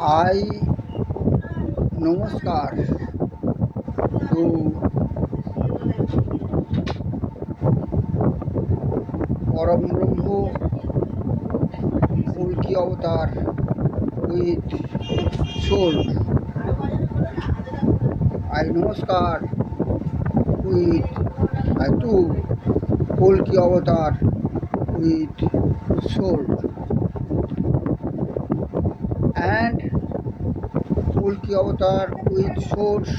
I namaskar to Param Brahmo Kulki Avatar with soul. I namaskar with to Kulki Avatar with soul. And Kulki Avatar with source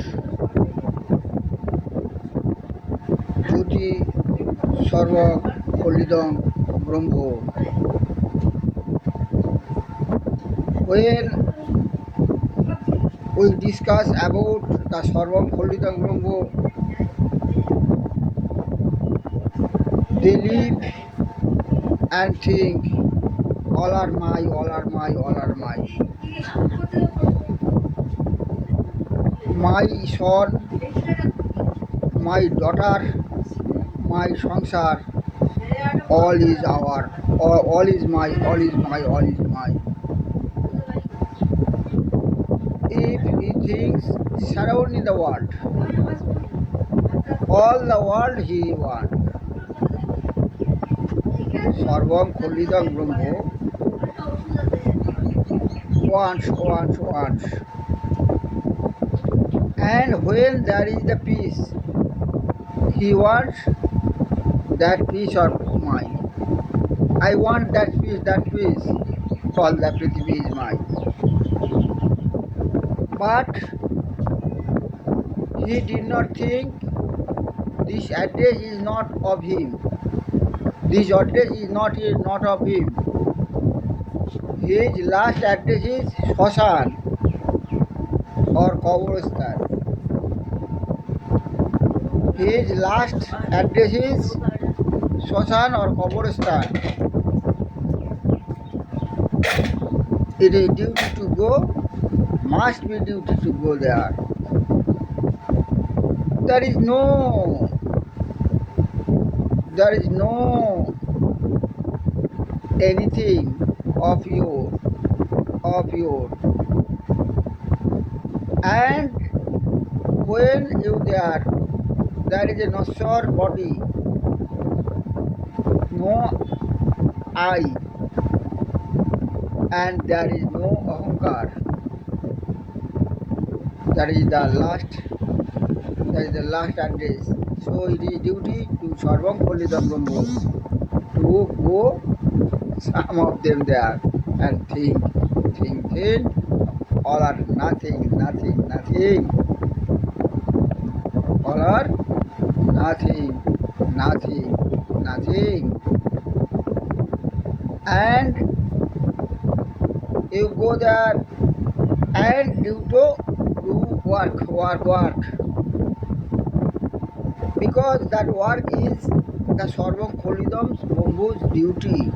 Jyoti Sarva Kholidam Brahmo. When we discuss about the Sarvam Kholidam Brahmo, they live and think, all are my, all are my, all are my. My son, my daughter, my sansar, all is our, all is my, all is my, all is my. If he thinks surrounding the world, all the world he wants. Sarvam Kholidam Brahmo wants. And when there is the peace, he wants that peace of mine. I want that peace. All the Prithvi is mine. But he did not think this address is not of him. This address is not of him. His last address is Shashan or Kabristan. His last address is Shashan or Kabristan. It is duty to go, must be duty to go there. There is no anything of your. And when you there is a nashar body, no I, and there is no ahankar. That is the last address. So it is duty to Sarvam Kholidam Brahmo to go some of them there and think, all are nothing. All are nothing. And you go there and you do work. Because that work is the Sarvam Kholidam Brahmo's duty.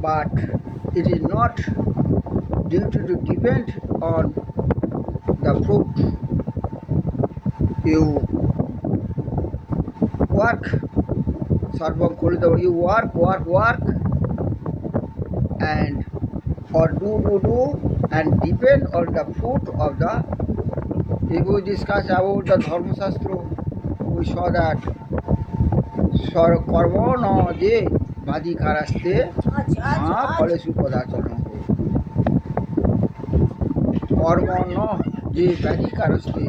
But it is not duty to depend on the fruit. You work, Sarvam Kholidam, you work, and or do, and depend on the fruit of the. If we discuss about the Dharma Shastra, we saw that Karma no je Bhadikaraste Ma Phalesu Padachana. Karma no je Bhadikaraste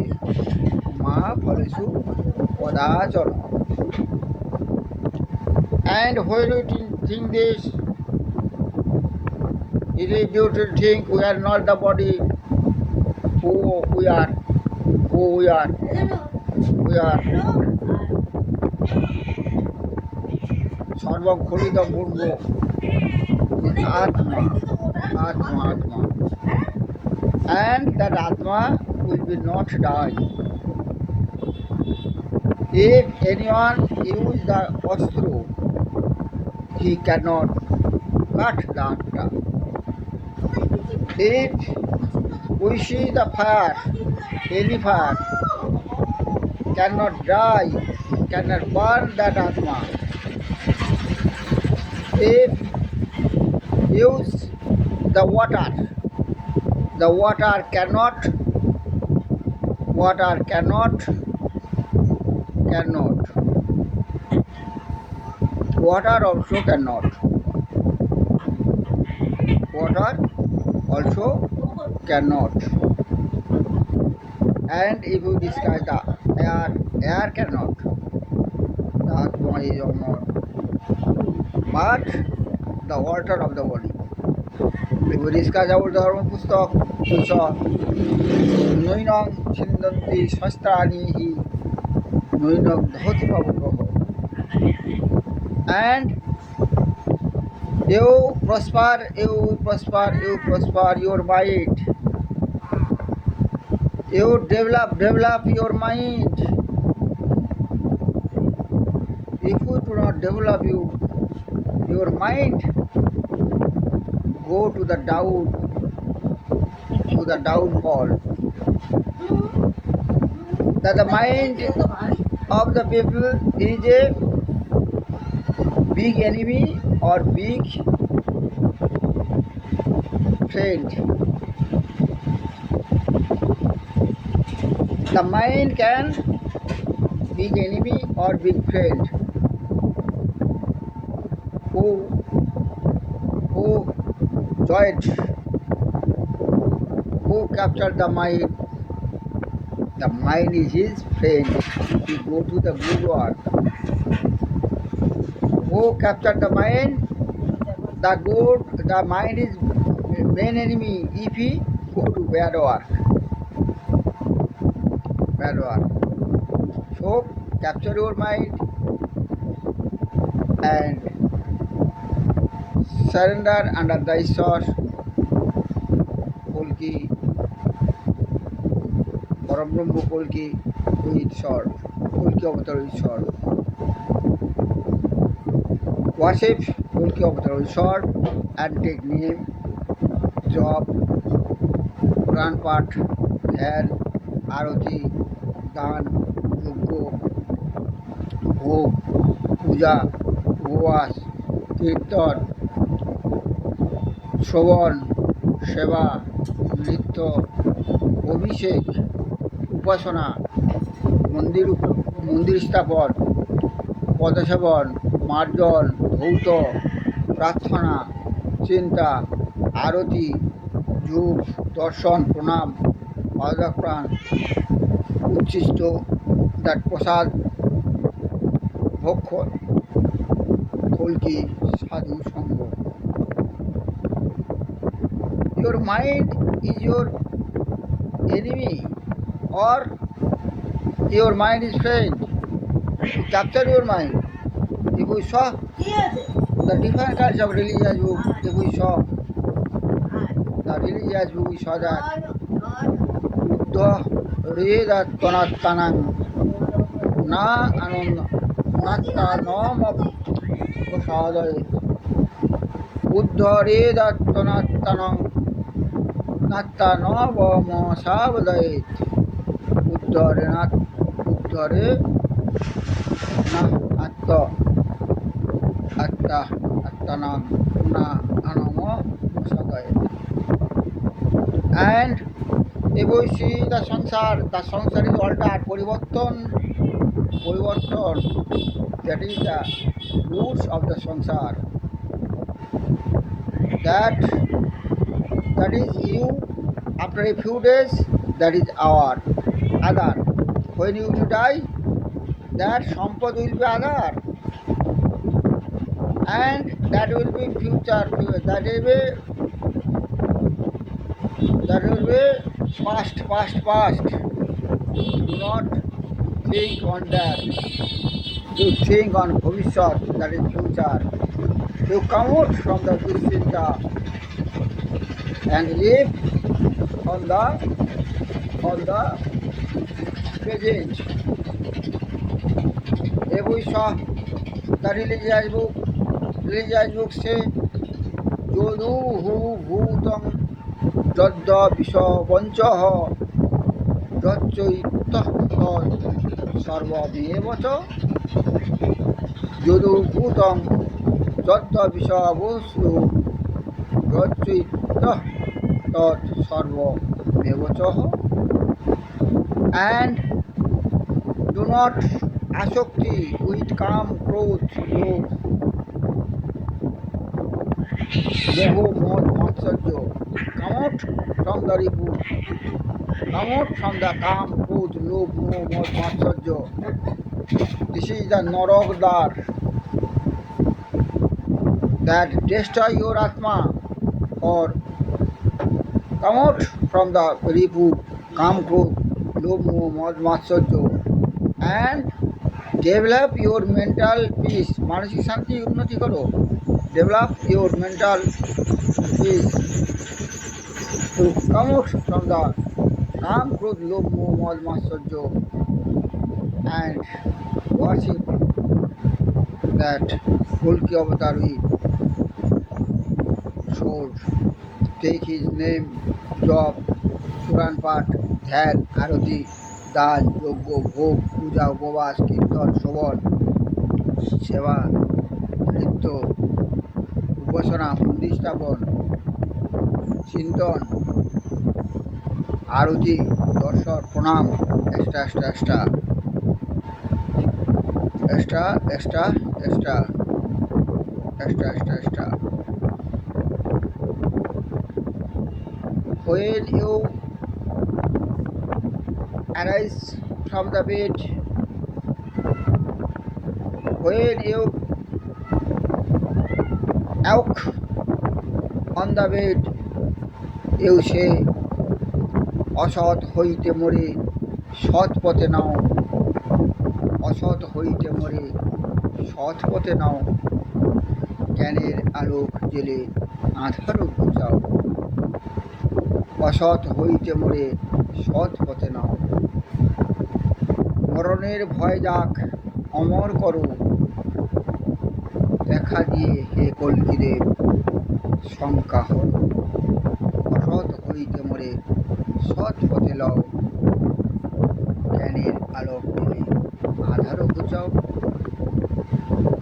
Ma Phalesu Padachana. And when you think this, It is due to think we are not the body who we are, who we are. We are Sarvam Khulida Murgo is Atma. And that Atma will be not die. If anyone use the Astro, he cannot cut the Atma. If we see the fire, any fire cannot die, cannot burn that Atma. If use the water cannot, water also cannot, and if you describe the air cannot, the Atma is Amar, but the water of the body. If we discuss about the Dharma Pustak, we saw Nuinam Chindanti Shastrani hi Nuinam Dhoti Babu. And you prosper your mind. You develop your mind. If you do not develop your mind, go to the downfall. That the mind of the people is a big enemy or big friend. The mind can big enemy or big friend. Who joined, who captured the mind? The mind is his friend. If you go to the good work, who captured the mind? The mind is main enemy if he go to bad work. So capture your mind and surrender under the Ishwar, Kolki, Parabrahma Kolki, Ishwar, Kolki Avatar Ishwar. Worship Kolki Avatar Ishwar and take name, job, Quran Path, Dhyan, Arati, দান, যজ্ঞ, ভোগ, পূজা, উপবাস, কীর্তন, শ্রবণ, সেবা, নৃত্য, অভিষেক, উপাসনা, মন্দির স্থাপন, পদসেবন, মার্জন, ধৌত, প্রার্থনা, চিন্তা, আরতি, যুগ, দর্শন, প্রণাম, পাদপ্রাণ, উচ্ছিষ্ট, that প্রসাদ, ভক্ষণ, কলকি, সাধু সঙ্গ. Your mind is your enemy or your mind is friend. Capture your mind. If we saw the different kinds of religious book, if we saw the religious book, we saw that Buddha Reda Tonattanang Na Ananda Natta Nam Prasadaya Buddha Reda Tonattanang Natta Nama Savadaya Buddha Re Na Attanam Na Anama Prasadaya. And if we see the sansar is altered, porivarton, that is the roots of the sansar. That is you, after a few days, that is our other. When you die, that sampad will be other. And that will be future, that will be That will be past, past, past. Do not think on that. You think on bhavishyat, that is future. You come out from the duschinta and live on the present. If we saw the religious book say, Jodu hu bhutam jadda vishavanchaha jacchaitah sarvameva jodu bhutam jadda vishavansu jacchaitah sarvameva and do not asakti with kam, krodh, lobh, moho, mod, matsarya. Come out from the ripu. Come out from the kam, krodh, lobh, moho, mod, matsarya. This is the Naragdar that destroy your Atma, or come out from the ripu, kam, krodh, lobh, moho, mod, matsarya and develop your mental peace. মানসিক শান্তি উন্নতি করো. Develop your mental peace to come out from the Kam, Krodh, Lobh, Moh, Mad, Matsarya and worship that Kulki Avatar with should take his name, job, Quran Path, Dhyan, Arati, দান, যজ্ঞ, ভোগ, পূজা, উপবাস, কীর্তন, শ্রবণ, সেবা, নৃত্য, উপাসনা, মন্দির স্থাপন, চিন্তন, আরতি, দর্শন, প্রণাম, extra extra extra extra extra extra extra extra extra when you arise from the bed, when you awake on the bed, you say, অসৎ হইতে মরে সৎ পথে নাও, অসৎ হইতে মরে সৎ পথে নাও, জ্ঞানের আলোক জেলে আঁধারও ঘুচাও, অসৎ হইতে মরে সৎ পথে নাও, মরণের ভয় যাক অমর করো, দেখা দিয়ে হে কল্কিদেব শঙ্কা হল, অসৎ হইতে মরে সৎ পথে লও, জ্ঞানের আলোক দিলে আধারও ঘুচাও,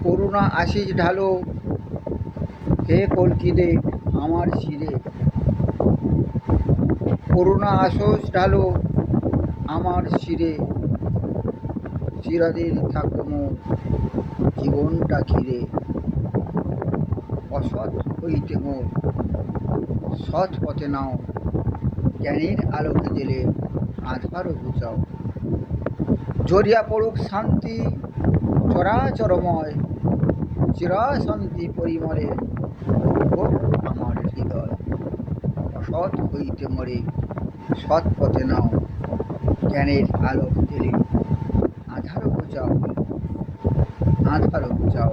করুণা আশিস ঢালো হে কল্কিদেব আমার শিরে, করুণা আশিস ঢালো আমার শিরে, চিরদিন থাকো মোর জীবনটা ঘিরে, অসৎ হইতে মোর সৎ পথে নাও, জ্ঞানের আলোকে জেলে আধারও ঘুচাও, জড়িয়া পড়ুক শান্তি চরাচরময়, চিরাশান্তি পরিমলে হোক আমার হৃদয়, অসৎ হইতে মরে সৎ পথে নাও, জ্ঞানের আলোক জেলে আধারও ঘুচাও, আধারও ঘুচাও,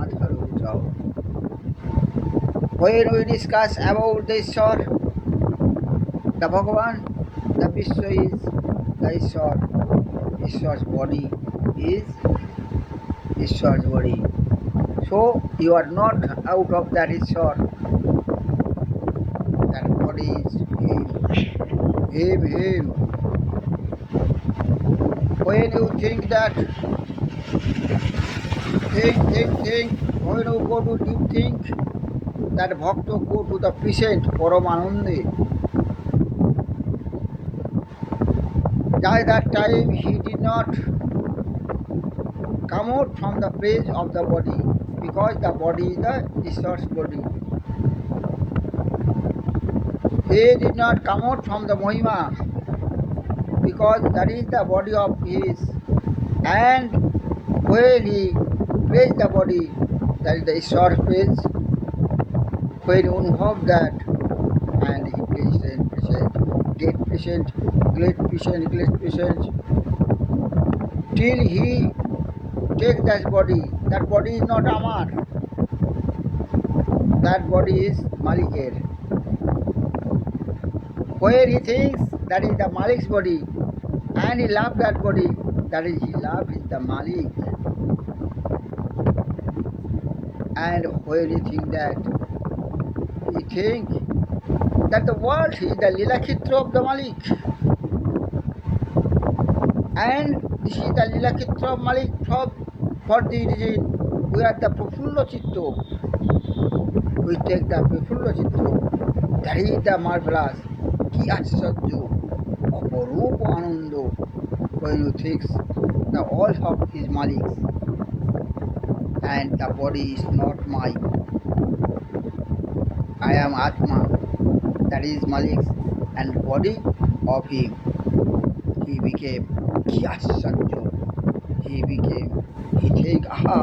আধারও ঘুচাও. When we discuss about the Ishwar, the Bhagavan, the Vishwa is the Ishwar. Ishwar's body is Ishwar's body. So you are not out of that Ishwar. That body is Him. Him. When you think that, think, when you go to deep think, that Bhakta go to the present Paramanande. By that time he did not come out from the place of the body, because the body is the Ishwar's body. He did not come out from the Mahima, because that is the body of his, and when he placed the body, that is the Ishwar's place, when you invoke that and he present, get patient, till he take that body. That body is not Amar. That body is Maliker. Where he thinks that is the Malik's body, and he loves that body, that is he loves is the Malik. And where he think that the world is the Lila Chitra of the Malik, and this is the Lila Chitra of Malik for the reason we are the Prafullo Chitta. We take the Prafullo Chitta, that is the marvelous, Ki Ashcharya, Aparupa Ananda, when you think the all of is Malik's, and the body is not mine. I am Atma, that is Malik's, and body of him. He became Ki Ashcharya. He take aha,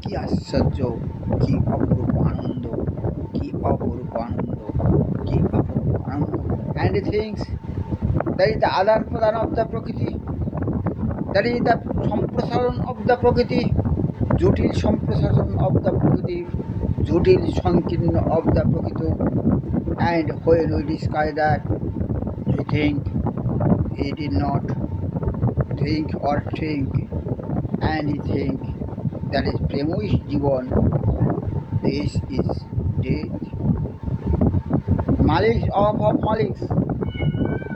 Ki Ashcharya, Ki Aparupa Ananda, Ki Aparupa Ananda, Ki Aparupa Ananda. And he thinks that is the Adan Pradan of the Prakriti, that is the Samprasaran of the Prakriti, Jotil Samprasaran of the Prakriti, Jotil Sankirna of the Prakriti. And when we discuss that, we think he did not think, and he think that is Premo is Jivan, this is death. Maliks of Maliks,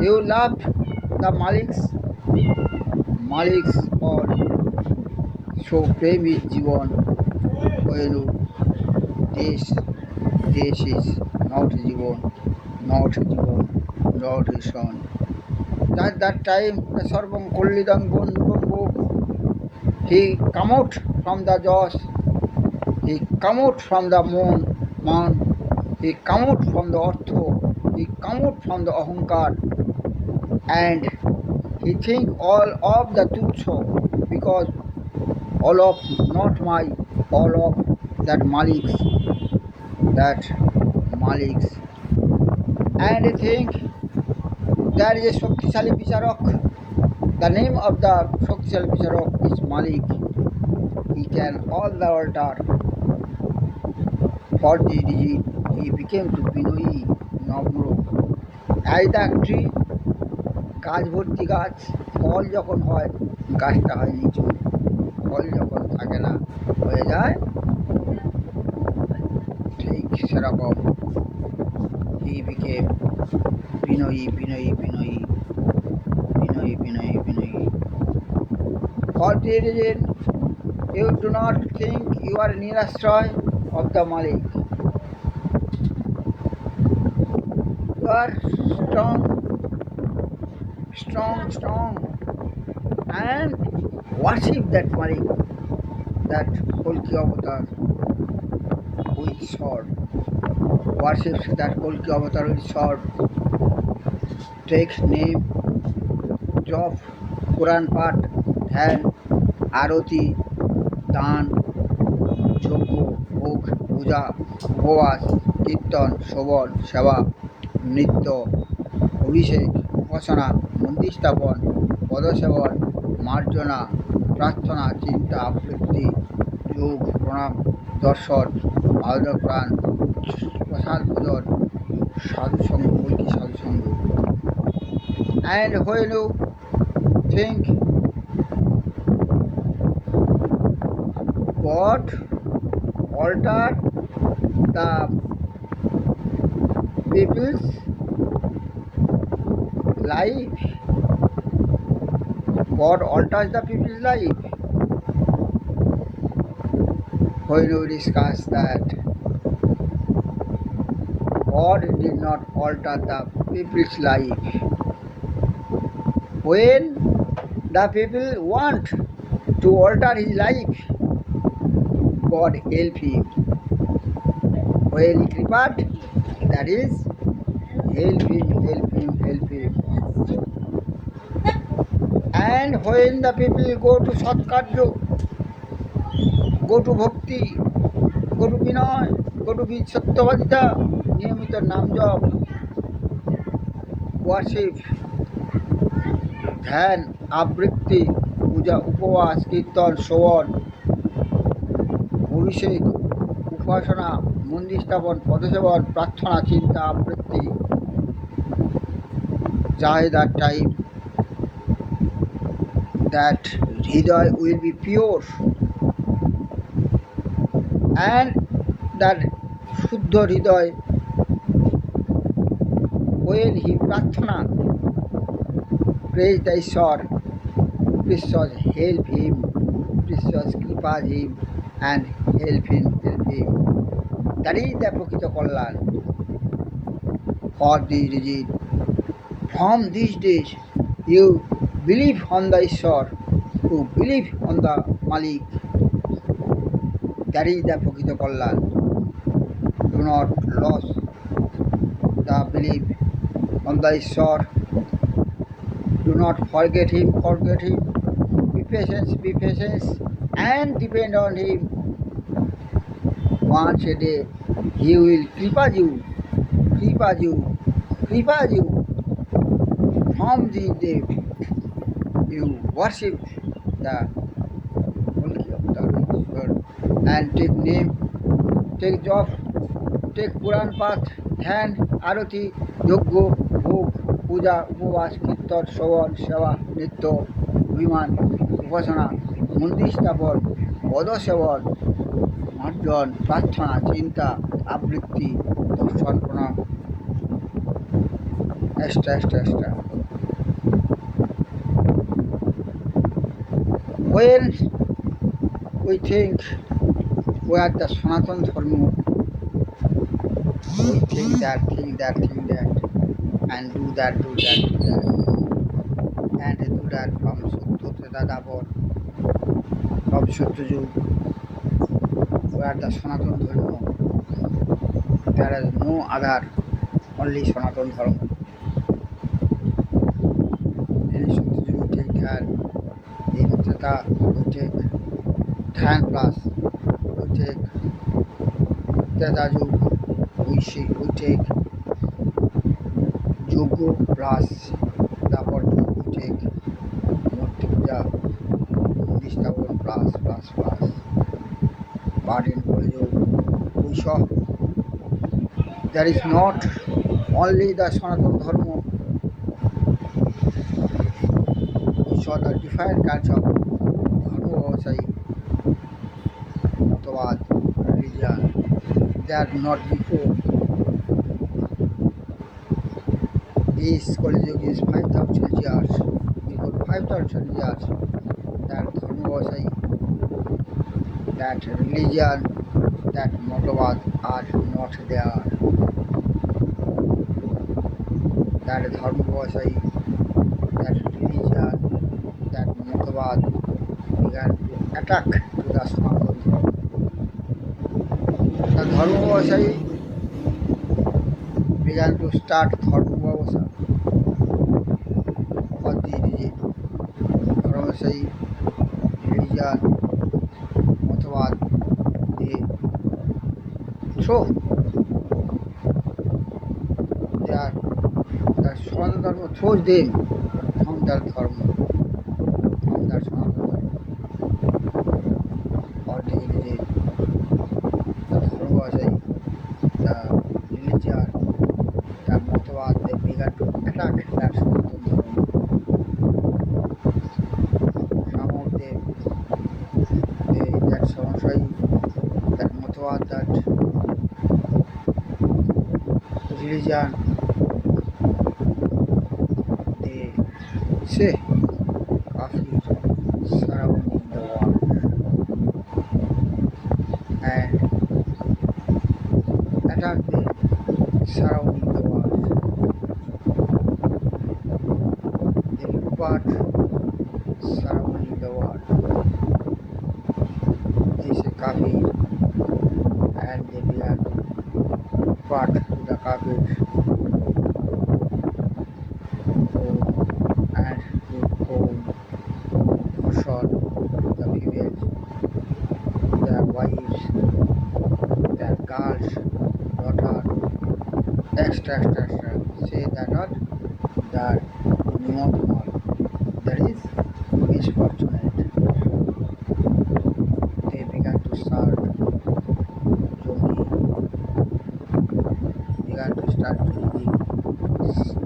you love the Maliks or so Prem is Jivan, when this is not Jivan, not his son. At that time, the Sarvam Kullidam Bumbu, he come out from the jaws, he come out from the man, he come out from the Artho, he come out from the Ahankar, and he think all of the Tutsho, because all of not my, all of that Maliks, and he think there is a Shaktishali Bicharok. The name of the Shaktishali Bicharok is Malik. He can all the altar for the digit. He became to Binoi Nabro. As the tree, গাছ ভর্তি গাছ, ফল যখন হয় গাছটা হয় নিচু, ফল যখন থাকে না হয়ে যায় ঠিক সেরকম he became Binoi. For the reason, you do not think you are Nirashray of the Malik. You are strong, and worship that Malik, that Kolki avatar with sword. Worship that Kolki avatar with sword. Take name, jop, Quran Path, ধ্যান, আরতি, দান, যজ্ঞ, ভোগ, পূজা, উপবাস, কীর্তন, শ্রবণ, সেবা, নৃত্য, অভিষেক, উপাসনা, মন্দির স্থাপন, পদসেবন, মার্জনা, প্রার্থনা, চিন্তা, আবৃত্তি, যোগ, প্রণাম, দর্শন, আয়োদপ্রাণ, প্রসাদ ভোজন, সাধুসঙ্গ, কল্কি সাধুসঙ্গ. And when you think God altered the people's life, God alters the people's life. When you discuss that God did not alter the people's life, when the people want to alter his life, God help him. When he prepared, that is, help him. And when the people go to Satkarya, go to Bhakti, go to Vinay, go to Satyavadita, niyamita naam jap, worship, ধ্যান, আবৃত্তি, পূজা, উপবাস, কীর্তন, শ্রবণ, অভিষেক, উপাসনা, মন্দির স্থাপন, পদসেবন, প্রার্থনা, চিন্তা, আবৃত্তি, জাহেদার টাইম that হৃদয় will be pure and that শুদ্ধ হৃদয় when he প্রার্থনা praise the ঈশ্বর, Christos help him, Christos কৃপা him and help him. That is the প্রকৃত কল্যাণ. For this reason, from these days, you believe on the ঈশ্বর, you believe on the Malik. That is the প্রকৃত কল্যাণ. Do not lose the belief on the ঈশ্বর. Do not forget him. Be patient, and depend on him. Once a day, he will kripa you. From this day, you worship the Mulki of the Lord and take name, take job, take Puran path, ধ্যান, আরতি, যজ্ঞ, ভোগ, পূজা, উপবাস, কীর্তন, শ্রবণ, সেবা, নৃত্য, অভিমান, উপাসনা, মন্দির স্থাপন, পদসেবন, মার্জন, প্রার্থনা, চিন্তা, আবৃত্তি, দর্শন, প্রণাম, extra. When we think we are the Sanatan Dharma, we think that, and do that, and do that from Sutra Dadabor, from Sutraju. We are the Sanatan Dharma. There is no other, only Sanatan Dharma. In Sutraju we take ध्यान, in Tata we take ध्यान plus, we take Tadaju, we take Yoga plus, তারপর we take Murti Puja, Nistapon plus. But in Kali we saw there is not only the Sanatana Dharma, we saw the different kinds of Dharma Vyavasai, Matavad, religion. They are not before. This Kali Yuga is 5,000 years. Before 5,000 years, that Dharma Vyavasai, that religion, that Matavad are not there. That Dharma Vyavasai, that religion, that Matavad began to attack to the Sanatana Dharma. The Dharma Vyavasai began to start Dharma Vyavasai. For the reason, Dharma Vyavasai, religion, Matavad, they throw their Sanatana Dharma throws them from their Dharma, from their Sanatana Dharma. For the reason, the Dharma Vyavasai, the religion, the Matavad, they began to attack that Sanatana Dharma. Some of them, that Samasai, that Matavad, that religion, they say Kafir surrounding the world and attack them surrounding the world. They look at surrounding the world. They say Kafir and they began to part to the Kafir and to home, shot the females, their wives, their girls, daughter, extra. Say that not that Nimotmal, that is misfortunate. They began to start Jogi, began to start Jogi,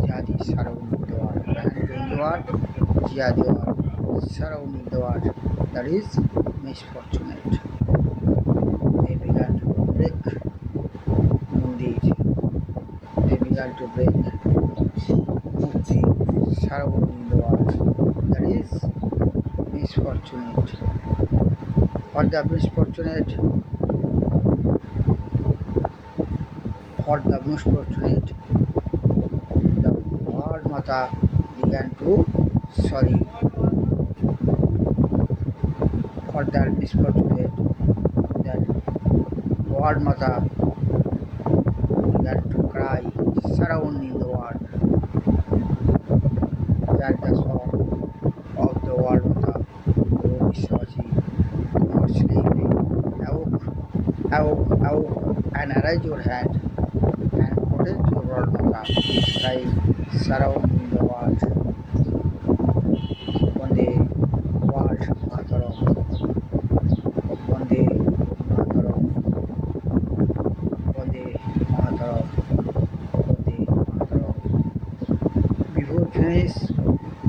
Jadi surrounding the world, and Jodiwar, Jadiwar, surrounding the world, that is misfortunate. They began to break Mundir, they began to break Murti, surrounding the world, that is misfortunate. For the misfortunate, the World Mata began to sorry. For that misfortunate, that World Mata began to cry, surrounding the world. That the song of the World Mata, O Vishwaji, do not sleep. Awoke, and arise your hand and protect your World Mata, crying, surrounding the world. Vande World Mataram, Vande Mataram, Vande Mataram, Vande Mataram. Before finish,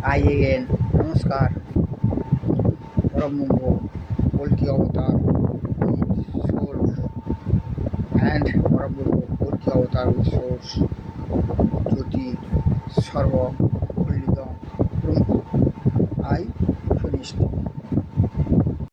I again Namaskar, Paramungo, Polki Avatar, with source, and Paramungo, Polki Avatar with source, Jyoti, Sarva,